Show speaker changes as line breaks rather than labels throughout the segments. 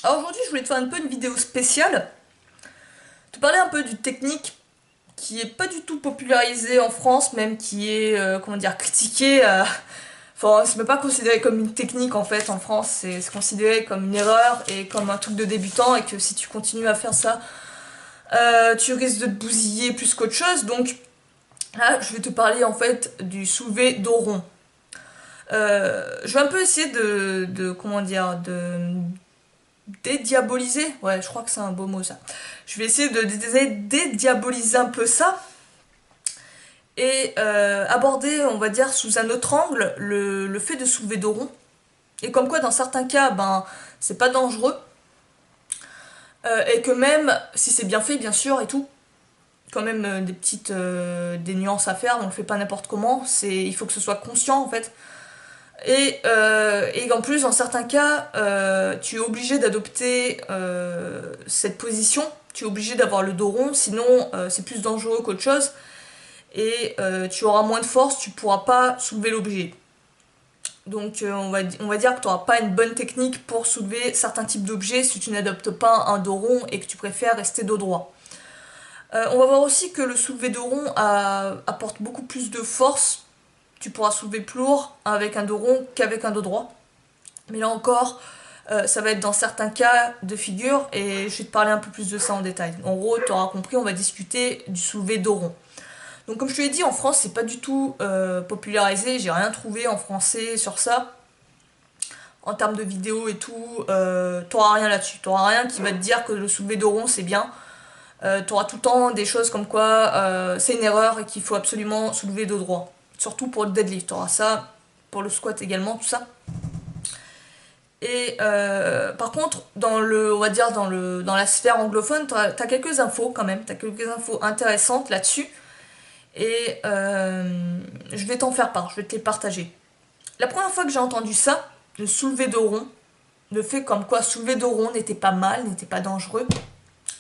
Alors aujourd'hui, je voulais te faire un peu une vidéo spéciale, te parler un peu d'une technique qui est pas du tout popularisée en France, même qui est, comment dire, critiquée. Enfin, c'est même pas considéré comme une technique en fait en France, c'est considéré comme une erreur et comme un truc de débutant, et que si tu continues à faire ça, tu risques de te bousiller plus qu'autre chose. Donc là, je vais te parler en fait du soulevé dos rond. Je vais un peu essayer comment dire, de dédiaboliser. Ouais, je crois que c'est un beau mot ça. Je vais essayer de dédiaboliser un peu ça et aborder, on va dire, sous un autre angle le fait de soulever dos rond. Et comme quoi, dans certains cas, ben, c'est pas dangereux. Et que même si c'est bien fait, bien sûr, et tout, quand même des petites des nuances à faire, on le fait pas n'importe comment. Il faut que ce soit conscient en fait. Et en plus, dans certains cas, tu es obligé d'adopter cette position. Tu es obligé d'avoir le dos rond, sinon c'est plus dangereux qu'autre chose. Et tu auras moins de force, tu pourras pas soulever l'objet. Donc on va dire que tu n'auras pas une bonne technique pour soulever certains types d'objets si tu n'adoptes pas un dos rond et que tu préfères rester dos droit. On va voir aussi que le soulevé dos rond apporte beaucoup plus de force. Tu pourras soulever plus lourd avec un dos rond qu'avec un dos droit. Mais là encore, ça va être dans certains cas de figure et je vais te parler un peu plus de ça en détail. En gros, tu auras compris, on va discuter du soulevé dos rond. Donc comme je te l'ai dit, en France, c'est pas du tout popularisé, j'ai rien trouvé en français sur ça. En termes de vidéos et tout, t'auras rien là-dessus. T'auras rien qui va te dire que le soulevé dos rond c'est bien. T'auras tout le temps des choses comme quoi c'est une erreur et qu'il faut absolument soulever dos droit. Surtout pour le deadlift, t'auras ça, pour le squat également, tout ça. Et par contre, on va dire dans la sphère anglophone, t'as quelques infos quand même, t'as quelques infos intéressantes là-dessus. Et je vais t'en faire part, je vais te les partager. La première fois que j'ai entendu ça, le soulevé de rond, le fait comme quoi soulever de rond n'était pas mal, n'était pas dangereux,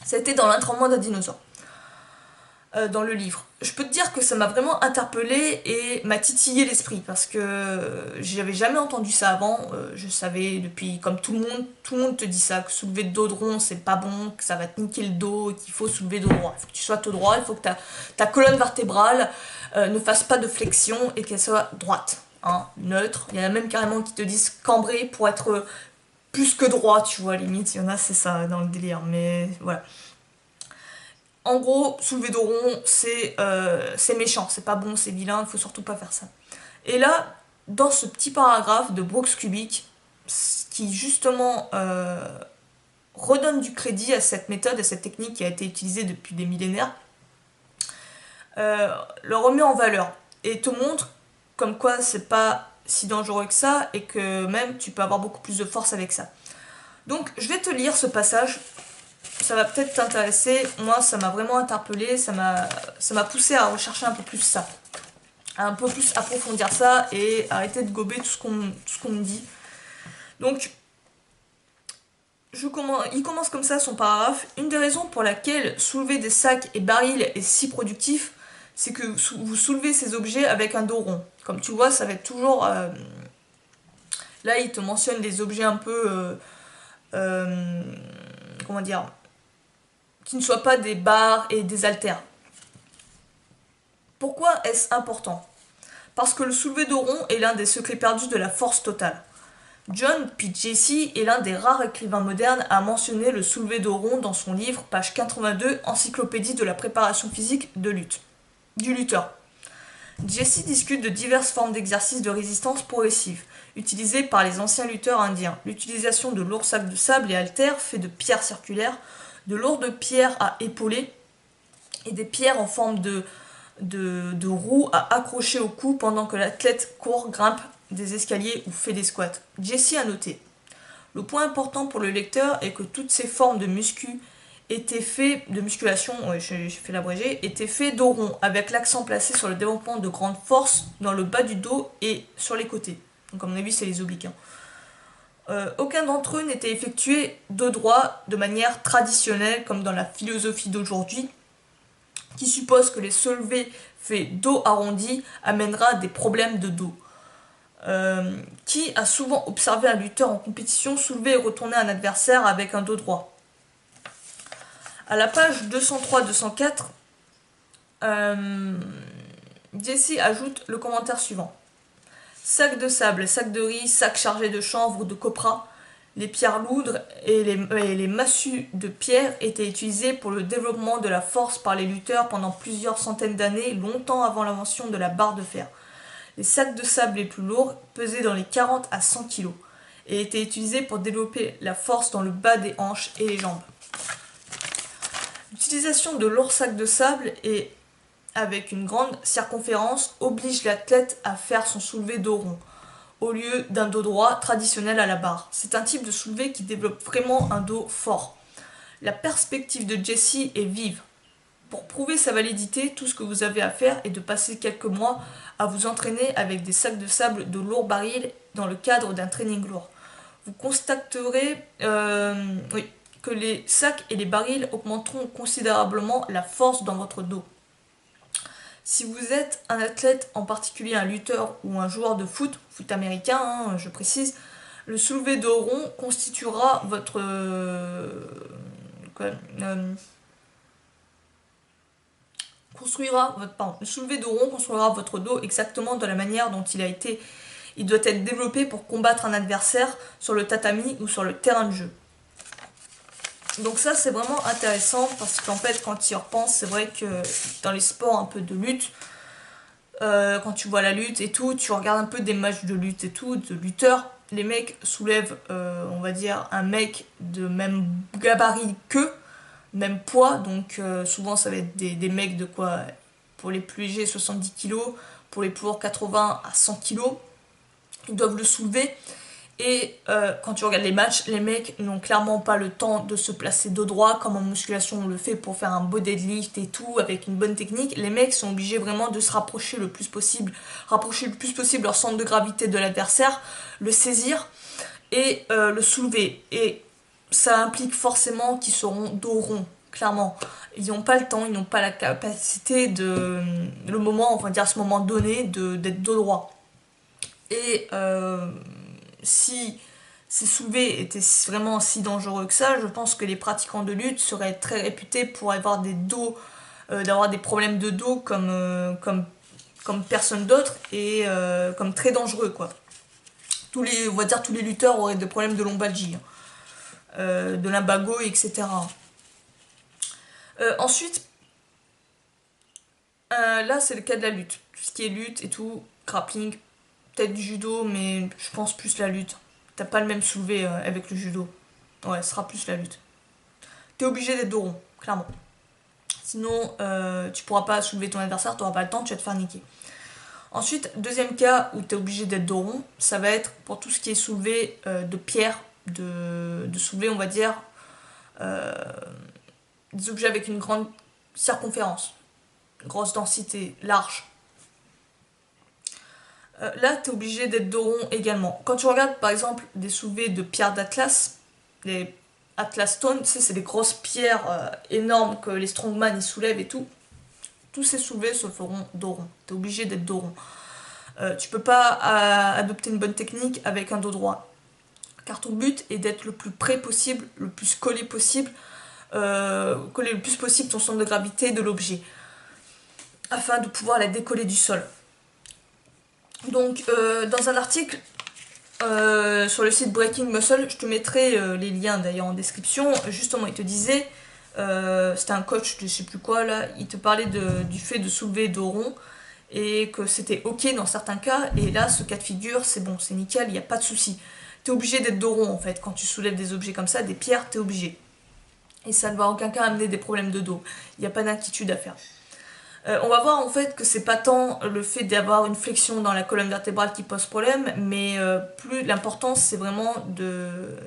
ça a été dans l'entraînement d'un dinosaure. Dans le livre. Je peux te dire que ça m'a vraiment interpellée et m'a titillé l'esprit parce que j'avais jamais entendu ça avant. Je savais depuis, comme tout le monde te dit ça, que soulever de dos de rond c'est pas bon, que ça va te niquer le dos, qu'il faut soulever dos droit. Il faut que tu sois dos droit, il faut que ta colonne vertébrale ne fasse pas de flexion et qu'elle soit droite, hein, neutre. Il y en a même carrément qui te disent cambré pour être plus que droit, tu vois, limite. Il y en a, c'est ça dans le délire, mais voilà. En gros, soulever dos rond, c'est méchant, c'est pas bon, c'est vilain, il faut surtout pas faire ça. Et là, dans ce petit paragraphe de Brooks Kubik, qui justement redonne du crédit à cette méthode, à cette technique qui a été utilisée depuis des millénaires, le remet en valeur et te montre comme quoi c'est pas si dangereux que ça et que même tu peux avoir beaucoup plus de force avec ça. Donc je vais te lire ce passage, ça va peut-être t'intéresser. Moi, ça m'a vraiment interpellé, ça m'a poussé à rechercher un peu plus ça, à un peu plus approfondir ça et arrêter de gober tout ce qu'on me dit. Donc, il commence comme ça son paragraphe. Une des raisons pour laquelle soulever des sacs et barils est si productif, c'est que vous soulevez ces objets avec un dos rond. Comme tu vois, ça va être toujours. Là, il te mentionne des objets un peu. Comment dire, qui ne soient pas des barres et des haltères. Pourquoi est-ce important? Parce que le soulevé dos rond est l'un des secrets perdus de la force totale. John P. Jesse est l'un des rares écrivains modernes à mentionner le soulevé dos rond dans son livre, page 82, Encyclopédie de la préparation physique de lutte, du lutteur. Jesse discute de diverses formes d'exercices de résistance progressive, utilisées par les anciens lutteurs indiens. L'utilisation de lourds sacs de sable et haltères faits de pierres circulaires, de lourdes pierres à épauler et des pierres en forme de roues à accrocher au cou pendant que l'athlète court, grimpe des escaliers ou fait des squats. Jesse a noté: le point important pour le lecteur est que toutes ces formes de musculation, ouais, j'ai fait l'abrégé, étaient faits dos rond, avec l'accent placé sur le développement de grandes forces dans le bas du dos et sur les côtés. Donc à mon avis, c'est les obliques. Hein. Aucun d'entre eux n'était effectué dos droit de manière traditionnelle, comme dans la philosophie d'aujourd'hui, qui suppose que les soulevés faits dos arrondi amènera des problèmes de dos. Qui a souvent observé un lutteur en compétition soulever et retourner un adversaire avec un dos droit? À la page 203-204, Jesse ajoute le commentaire suivant. Sac de sable, sac de riz, sac chargé de chanvre ou de copra, les pierres lourdes et les massues de pierre étaient utilisées pour le développement de la force par les lutteurs pendant plusieurs centaines d'années, longtemps avant l'invention de la barre de fer. Les sacs de sable les plus lourds pesaient dans les 40 à 100 kg et étaient utilisés pour développer la force dans le bas des hanches et les jambes. L'utilisation de lourds sacs de sable et avec une grande circonférence oblige l'athlète à faire son soulevé dos rond au lieu d'un dos droit traditionnel à la barre. C'est un type de soulevé qui développe vraiment un dos fort. La perspective de Jesse est vive. Pour prouver sa validité, tout ce que vous avez à faire est de passer quelques mois à vous entraîner avec des sacs de sable de lourds barils dans le cadre d'un training lourd. Vous constaterez que les sacs et les barils augmenteront considérablement la force dans votre dos. Si vous êtes un athlète, en particulier un lutteur ou un joueur de foot américain, je précise, le soulevé dos rond constituera votre... le soulevé dos rond construira votre dos exactement de la manière dont il doit être développé pour combattre un adversaire sur le tatami ou sur le terrain de jeu. Donc ça c'est vraiment intéressant parce qu'en fait quand tu y repenses, c'est vrai que dans les sports un peu de lutte, quand tu vois la lutte et tout, tu regardes un peu des matchs de lutte et tout, de lutteurs, les mecs soulèvent, on va dire, un mec de même gabarit qu'eux, même poids, donc souvent ça va être des mecs de quoi, pour les plus légers 70 kg, pour les plus lourds 80 à 100 kg, ils doivent le soulever. Et quand tu regardes les matchs, les mecs n'ont clairement pas le temps de se placer dos droit comme en musculation on le fait pour faire un beau deadlift et tout avec une bonne technique. Les mecs sont obligés vraiment de se rapprocher le plus possible leur centre de gravité de l'adversaire, le saisir et le soulever. Et ça implique forcément qu'ils seront dos rond, clairement. Ils n'ont pas le temps, ils n'ont pas la capacité le moment, on va dire à ce moment donné, d'être dos droit. Et si ces soulevés étaient vraiment si dangereux que ça, je pense que les pratiquants de lutte seraient très réputés pour avoir d'avoir des problèmes de dos comme personne d'autre et comme très dangereux quoi. On va dire tous les lutteurs auraient des problèmes de lombalgie, de lumbago, etc. Ensuite, là c'est le cas de la lutte. Tout ce qui est lutte et tout, grappling, peut-être du judo, mais je pense plus la lutte. T'as pas le même soulevé avec le judo. Ouais, ce sera plus la lutte. T'es obligé d'être dos rond, clairement. Sinon, tu pourras pas soulever ton adversaire, t'auras pas le temps, tu vas te faire niquer. Ensuite, deuxième cas où t'es obligé d'être dos rond, ça va être pour tout ce qui est soulevé de pierre, de soulever, on va dire, des objets avec une grande circonférence, grosse densité, large. Là, tu es obligé d'être dos rond également. Quand tu regardes par exemple des soulevés de pierres d'Atlas, les Atlas Stone, tu sais, c'est des grosses pierres énormes que les strongman ils soulèvent et tout. Tous ces soulevés se feront dos rond. Tu es obligé d'être dos rond. Tu peux pas adopter une bonne technique avec un dos droit. Car ton but est d'être le plus près possible, le plus collé possible, coller le plus possible ton centre de gravité de l'objet, afin de pouvoir la décoller du sol. Donc, dans un article sur le site Breaking Muscle, je te mettrai les liens d'ailleurs en description. Justement, il te disait, c'était un coach de je sais plus quoi là, il te parlait du fait de soulever dos rond et que c'était ok dans certains cas. Et là, ce cas de figure, c'est bon, c'est nickel, il n'y a pas de souci. T'es obligé d'être dos rond en fait. Quand tu soulèves des objets comme ça, des pierres, t'es obligé. Et ça ne va en aucun cas amener des problèmes de dos. Il n'y a pas d'inquiétude à faire. On va voir en fait que c'est pas tant le fait d'avoir une flexion dans la colonne vertébrale qui pose problème, mais plus l'important c'est vraiment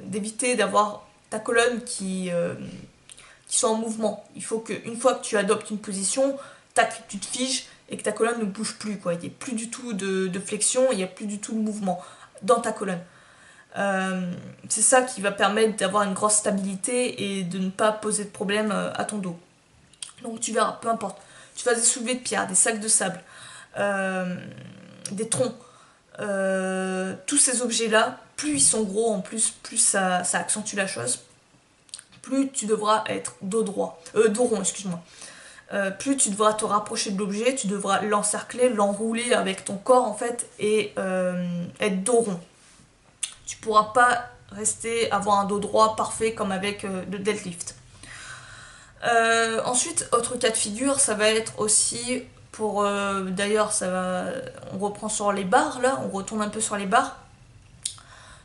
d'éviter d'avoir ta colonne qui soit en mouvement. Il faut qu'une fois que tu adoptes une position, tac, tu te figes et que ta colonne ne bouge plus, quoi. Il n'y a plus du tout de flexion, il n'y a plus du tout de mouvement dans ta colonne. C'est ça qui va permettre d'avoir une grosse stabilité et de ne pas poser de problème à ton dos. Donc tu verras, peu importe. Tu fasses des soulevés de pierre, des sacs de sable, des troncs, tous ces objets-là, plus ils sont gros en plus, plus ça accentue la chose, plus tu devras être dos rond, excuse-moi. Plus tu devras te rapprocher de l'objet, tu devras l'encercler, l'enrouler avec ton corps en fait, et être dos rond. Tu pourras pas avoir un dos droit parfait comme avec le deadlift. Ensuite, autre cas de figure, ça va être aussi pour... D'ailleurs, on reprend sur les barres, là, on retourne un peu sur les barres.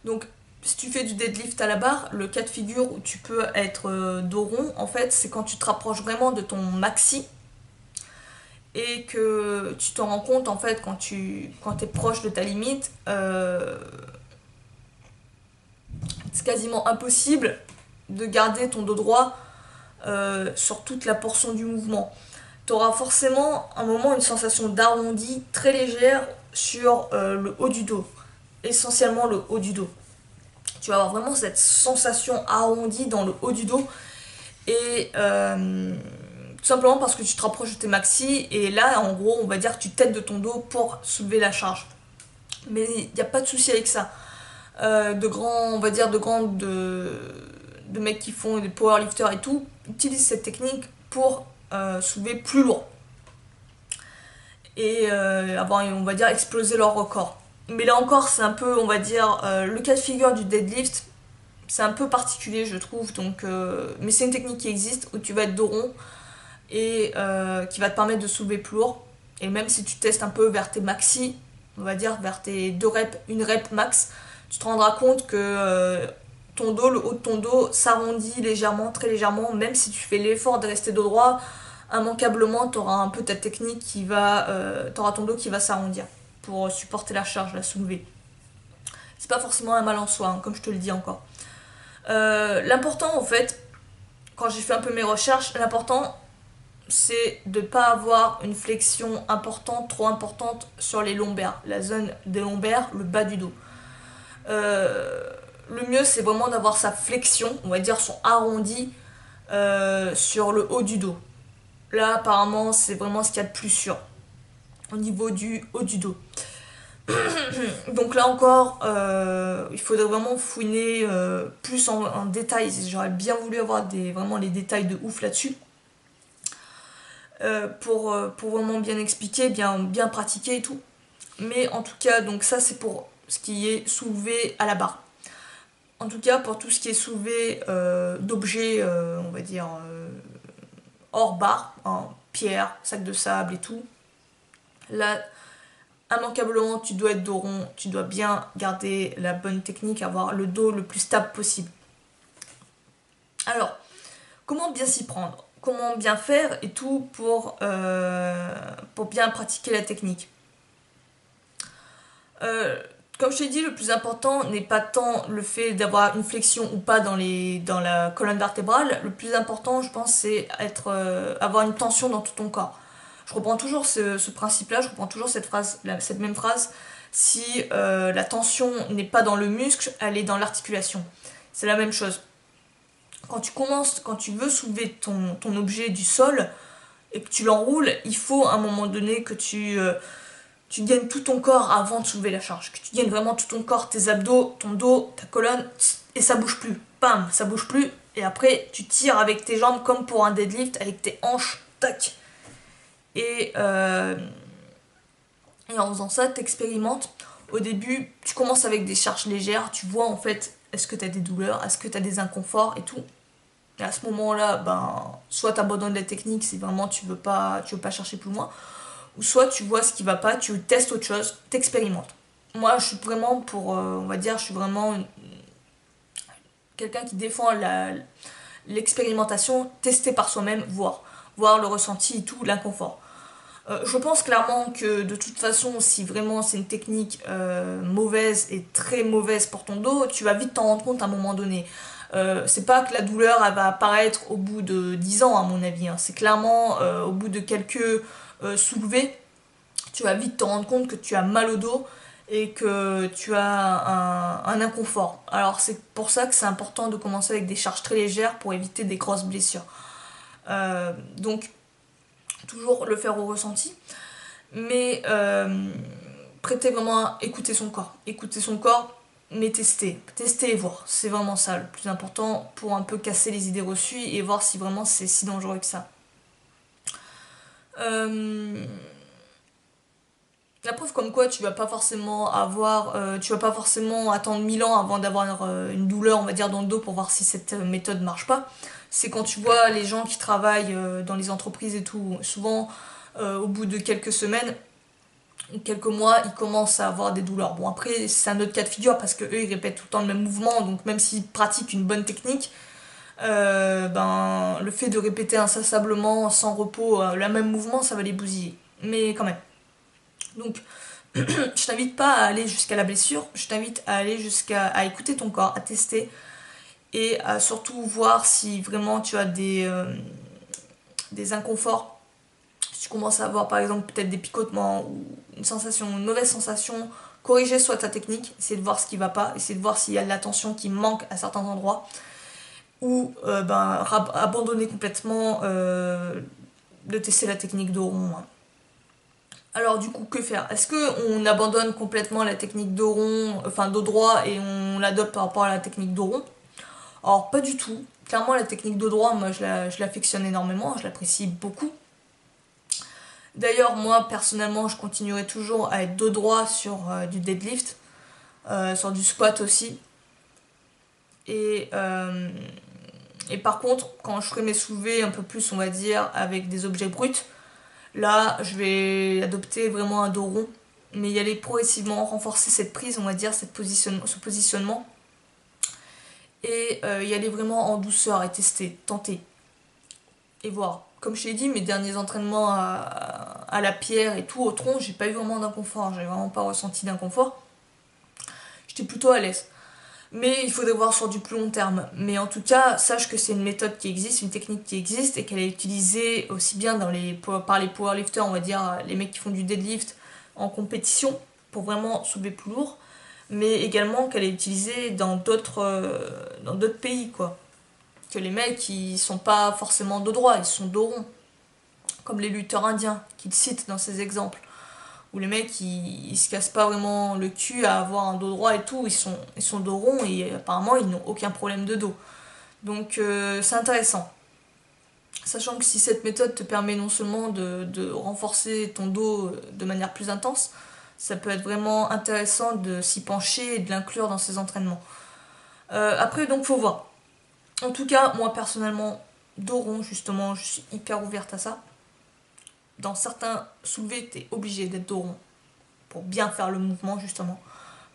Donc, si tu fais du deadlift à la barre, le cas de figure où tu peux être dos rond, en fait, c'est quand tu te rapproches vraiment de ton maxi et que tu te rends compte, en fait, quand tu es proche de ta limite, c'est quasiment impossible de garder ton dos droit sur toute la portion du mouvement. Tu auras forcément un moment une sensation d'arrondi très légère sur le haut du dos, essentiellement le haut du dos. Tu vas avoir vraiment cette sensation arrondie dans le haut du dos et tout simplement parce que tu te rapproches de tes maxi et là en gros on va dire que tu t'aides de ton dos pour soulever la charge. Mais il n'y a pas de souci avec ça. De mecs qui font des powerlifters et tout utilisent cette technique pour soulever plus lourd et avoir, on va dire, exploser leur record. Mais là encore, c'est un peu, on va dire, le cas de figure du deadlift, c'est un peu particulier, je trouve. Donc, mais c'est une technique qui existe où tu vas être dos rond et qui va te permettre de soulever plus lourd. Et même si tu testes un peu vers tes maxi, on va dire vers tes 2 reps, une rep max, tu te rendras compte que ton dos, le haut de ton dos s'arrondit légèrement, très légèrement, même si tu fais l'effort de rester dos droit, immanquablement tu auras un peu ta technique tu auras ton dos qui va s'arrondir pour supporter la charge, la soulever. C'est pas forcément un mal en soi, hein, comme je te le dis encore. L'important en fait, quand j'ai fait un peu mes recherches, l'important c'est de ne pas avoir une flexion importante, trop importante sur les lombaires, la zone des lombaires, le bas du dos. Le mieux c'est vraiment d'avoir sa flexion, on va dire son arrondi sur le haut du dos. Là apparemment c'est vraiment ce qu'il y a de plus sûr au niveau du haut du dos. Donc là encore, il faudrait vraiment fouiner plus en détail. J'aurais bien voulu avoir vraiment les détails de ouf là-dessus. Pour vraiment bien expliquer, bien pratiquer et tout. Mais en tout cas, donc ça c'est pour ce qui est soulevé à la barre. En tout cas, pour tout ce qui est soulevé d'objets, on va dire, hors barre, hein, pierre, sac de sable et tout, là, immanquablement, tu dois être dos rond, tu dois bien garder la bonne technique, avoir le dos le plus stable possible. Alors, comment bien s'y prendre? Comment bien faire et tout pour bien pratiquer la technique? Comme je t'ai dit, le plus important n'est pas tant le fait d'avoir une flexion ou pas dans la colonne vertébrale. Le plus important, je pense, c'est avoir une tension dans tout ton corps. Je reprends toujours ce principe-là, je reprends toujours cette même phrase. Si la tension n'est pas dans le muscle, elle est dans l'articulation. C'est la même chose. Quand tu veux soulever ton objet du sol et que tu l'enroules, il faut à un moment donné que tu gagnes tout ton corps avant de soulever la charge. Que tu gagnes vraiment tout ton corps, tes abdos, ton dos, ta colonne, et ça bouge plus. Bam, ça bouge plus. Et après, tu tires avec tes jambes comme pour un deadlift, avec tes hanches, tac. Et en faisant ça, tu expérimentes. Au début, tu commences avec des charges légères, tu vois en fait, est-ce que tu as des douleurs, est-ce que tu as des inconforts et tout. Et à ce moment-là, soit tu abandonnes la technique si vraiment tu veux pas chercher plus loin, ou soit tu vois ce qui va pas, tu testes autre chose, t'expérimentes. Moi, je suis vraiment je suis vraiment quelqu'un qui défend l'expérimentation, tester par soi-même, voir le ressenti et tout, l'inconfort. Je pense clairement que de toute façon, si vraiment c'est une technique mauvaise et très mauvaise pour ton dos, tu vas vite t'en rendre compte à un moment donné. C'est pas que la douleur elle va apparaître au bout de 10 ans à mon avis, hein. C'est clairement au bout de quelques soulevés, tu vas vite te rendre compte que tu as mal au dos et que tu as un inconfort. Alors c'est pour ça que c'est important de commencer avec des charges très légères pour éviter des grosses blessures. Donc toujours le faire au ressenti. Mais prêter vraiment à écouter son corps. Écouter son corps, mais tester. Tester et voir. C'est vraiment ça le plus important pour un peu casser les idées reçues et voir si vraiment c'est si dangereux que ça. La preuve comme quoi tu vas pas forcément tu vas pas forcément attendre 1000 ans avant d'avoir une douleur, on va dire, dans le dos pour voir si cette méthode marche pas. C'est quand tu vois les gens qui travaillent dans les entreprises et tout, souvent au bout de quelques semaines, quelques mois, ils commencent à avoir des douleurs. Bon, après, c'est un autre cas de figure parce que eux, ils répètent tout le temps le même mouvement, donc même s'ils pratiquent une bonne technique, le fait de répéter inlassablement, sans repos, le même mouvement, ça va les bousiller. Mais quand même. Donc, je t'invite pas à aller jusqu'à la blessure, je t'invite à aller à écouter ton corps, à tester et à surtout voir si vraiment tu as des inconforts. Si tu commences à avoir par exemple peut-être des picotements ou une mauvaise sensation, corriger soit ta technique, essayer de voir ce qui va pas, essayer de voir s'il y a de l'attention qui manque à certains endroits ou abandonner complètement de tester la technique de rond. Alors du coup, que faire? Est-ce qu'on abandonne complètement la technique dos rond, enfin dos droit, et on l'adopte par rapport à la technique dos rond? Alors pas du tout. Clairement, la technique dos droit, moi je l'affectionne énormément, je l'apprécie beaucoup. D'ailleurs, moi personnellement, je continuerai toujours à être dos droit sur du deadlift, sur du squat aussi. Et, euh, et par contre, quand je ferai mes soulevés un peu plus, on va dire, avec des objets bruts, là, je vais adopter vraiment un dos rond, mais y aller progressivement, renforcer cette prise, on va dire, ce positionnement, et y aller vraiment en douceur et tester, tenter, et voir. Comme je t'ai dit, mes derniers entraînements à la pierre et tout, au tronc, j'ai pas eu vraiment d'inconfort, j'ai vraiment pas ressenti d'inconfort. J'étais plutôt à l'aise. Mais il faudrait voir sur du plus long terme. Mais en tout cas, sache que c'est une méthode qui existe, une technique qui existe et qu'elle est utilisée aussi bien par les powerlifters, on va dire les mecs qui font du deadlift en compétition pour vraiment soulever plus lourd, mais également qu'elle est utilisée dans d'autres pays, quoi. Que les mecs ils sont pas forcément dos droit, ils sont dos rond, comme les lutteurs indiens qu'ils citent dans ces exemples où les mecs ils se cassent pas vraiment le cul à avoir un dos droit et tout, ils sont dos rond et apparemment ils n'ont aucun problème de dos. Donc c'est intéressant. Sachant que si cette méthode te permet non seulement de renforcer ton dos de manière plus intense, ça peut être vraiment intéressant de s'y pencher et de l'inclure dans ses entraînements. Après donc faut voir. En tout cas, moi personnellement, dos rond justement, je suis hyper ouverte à ça. Dans certains soulevés, t'es obligé d'être dos rond pour bien faire le mouvement justement,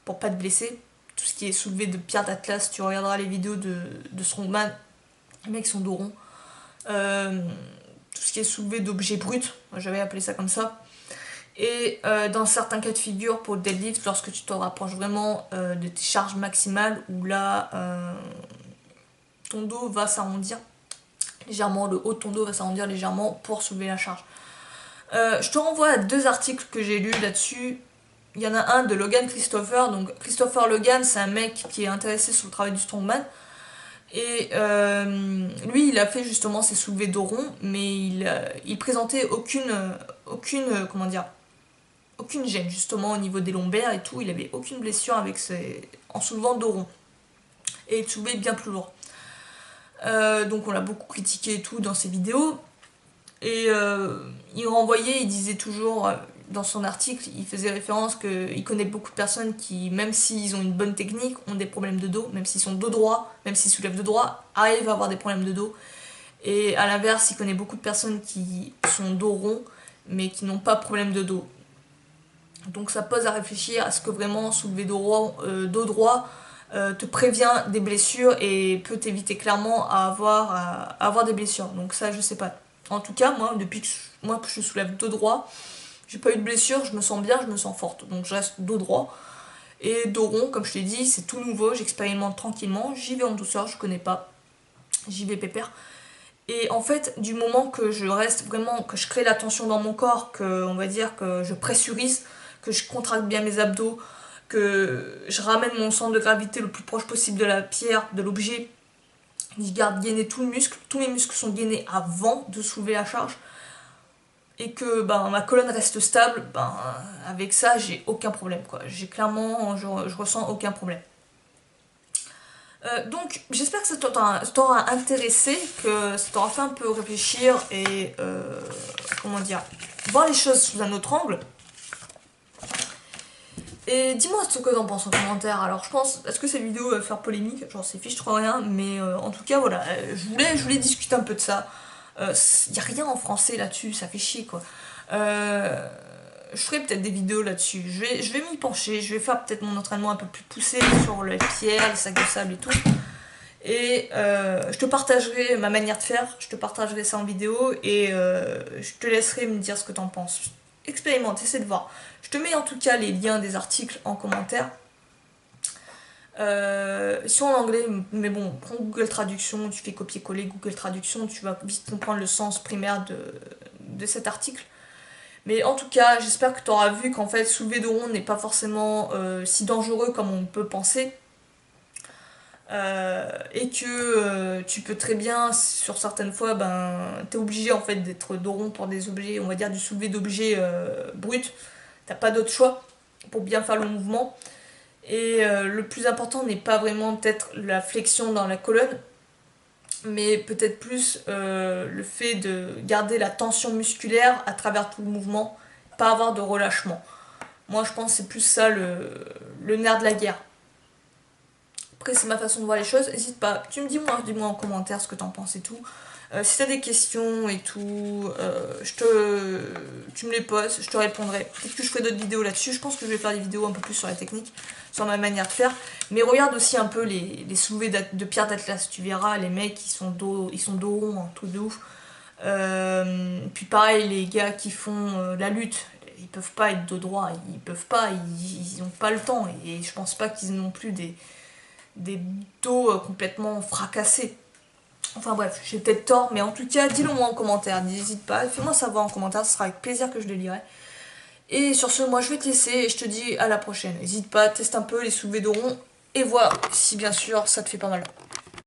pour pas te blesser. Tout ce qui est soulevé de pierre d'Atlas, tu regarderas les vidéos de Strongman, les mecs sont dos rond. Tout ce qui est soulevé d'objets bruts, j'avais appelé ça comme ça. Et dans certains cas de figure pour le deadlift, lorsque tu te rapproches vraiment de tes charges maximales, où là ton dos va s'arrondir légèrement, le haut de ton dos va s'arrondir légèrement pour soulever la charge. Je te renvoie à 2 articles que j'ai lus là-dessus. Il y en a un de Logan Christopher. Donc Christopher Logan, c'est un mec qui est intéressé sur le travail du strongman. Et lui, il a fait justement ses soulevés dos rond, mais il présentait comment dire, aucune gêne justement au niveau des lombaires et tout. Il avait aucune blessure en soulevant dos rond. Et il soulevait bien plus lourd. Donc on l'a beaucoup critiqué et tout dans ses vidéos. Et il renvoyait, il disait toujours, dans son article, il faisait référence qu'il connaît beaucoup de personnes qui, même s'ils ont une bonne technique, ont des problèmes de dos, même s'ils sont dos droit, même s'ils soulèvent de droit, arrivent à avoir des problèmes de dos. Et à l'inverse, il connaît beaucoup de personnes qui sont dos rond, mais qui n'ont pas de problème de dos. Donc ça pose à réfléchir à ce que vraiment soulever dos droit te prévient des blessures et peut t'éviter clairement à avoir des blessures. Donc ça, je sais pas. En tout cas, moi, depuis que je soulève dos droit, j'ai pas eu de blessure, je me sens bien, je me sens forte. Donc je reste dos droit. Et dos rond, comme je t'ai dit, c'est tout nouveau, j'expérimente tranquillement, j'y vais en douceur, je connais pas. J'y vais pépère. Et en fait, du moment que je reste vraiment, que je crée la tension dans mon corps, que on va dire que je pressurise, que je contracte bien mes abdos, que je ramène mon centre de gravité le plus proche possible de la pierre, de l'objet, je garde gainé tout le muscle, tous mes muscles sont gainés avant de soulever la charge. et que ben, ma colonne reste stable, ben, avec ça j'ai aucun problème quoi. J'ai clairement, je ressens aucun problème. Donc j'espère que ça t'aura intéressé, que ça t'aura fait un peu réfléchir et comment dire, voir les choses sous un autre angle. Et dis-moi ce que t'en penses en commentaire. Alors je pense, est-ce que cette vidéo va faire polémique? J'en sais fiche trop rien, mais en tout cas voilà, je voulais discuter un peu de ça. Y a rien en français là-dessus, ça fait chier quoi. Je ferai peut-être des vidéos là-dessus. Je vais m'y pencher, je vais faire peut-être mon entraînement un peu plus poussé sur les pierres, les sacs de sable et tout. Et je te partagerai ma manière de faire, je te partagerai ça en vidéo et je te laisserai me dire ce que t'en penses. Expérimente, essaie de voir. Je te mets en tout cas les liens des articles en commentaire. Ils en anglais, mais bon, prends Google Traduction, tu fais copier-coller Google Traduction, tu vas vite comprendre le sens primaire de cet article. Mais en tout cas, j'espère que tu auras vu qu'en fait, soulever de rond n'est pas forcément si dangereux comme on peut penser. Et que tu peux très bien, sur certaines fois, ben, t'es obligé en fait d'être dos rond pour des objets, on va dire du soulevé d'objets bruts. T'as pas d'autre choix pour bien faire le mouvement. Et le plus important n'est pas vraiment peut-être la flexion dans la colonne, mais peut-être plus le fait de garder la tension musculaire à travers tout le mouvement, pas avoir de relâchement. Moi je pense que c'est plus ça le nerf de la guerre. Après c'est ma façon de voir les choses, n'hésite pas, dis-moi en commentaire ce que t'en penses et tout. Si t'as des questions et tout, tu me les poses, je te répondrai. Peut-être que je ferai d'autres vidéos là-dessus. Je pense que je vais faire des vidéos un peu plus sur la technique, sur ma manière de faire. Mais regarde aussi un peu les soulevés de pierre d'Atlas. Tu verras, les mecs, ils sont dos rond, un truc de ouf. Puis pareil, les gars qui font la lutte, ils peuvent pas être dos droit. Ils peuvent pas, ils ont pas le temps. Et je pense pas qu'ils aient non plus des dos complètement fracassés. Enfin bref, j'ai peut-être tort, mais en tout cas, dis-le moi en commentaire, n'hésite pas, fais-moi savoir en commentaire, ce sera avec plaisir que je le lirai. Et sur ce, moi je vais te laisser et je te dis à la prochaine. N'hésite pas, teste un peu les soulevés de rond et vois si bien sûr ça te fait pas mal.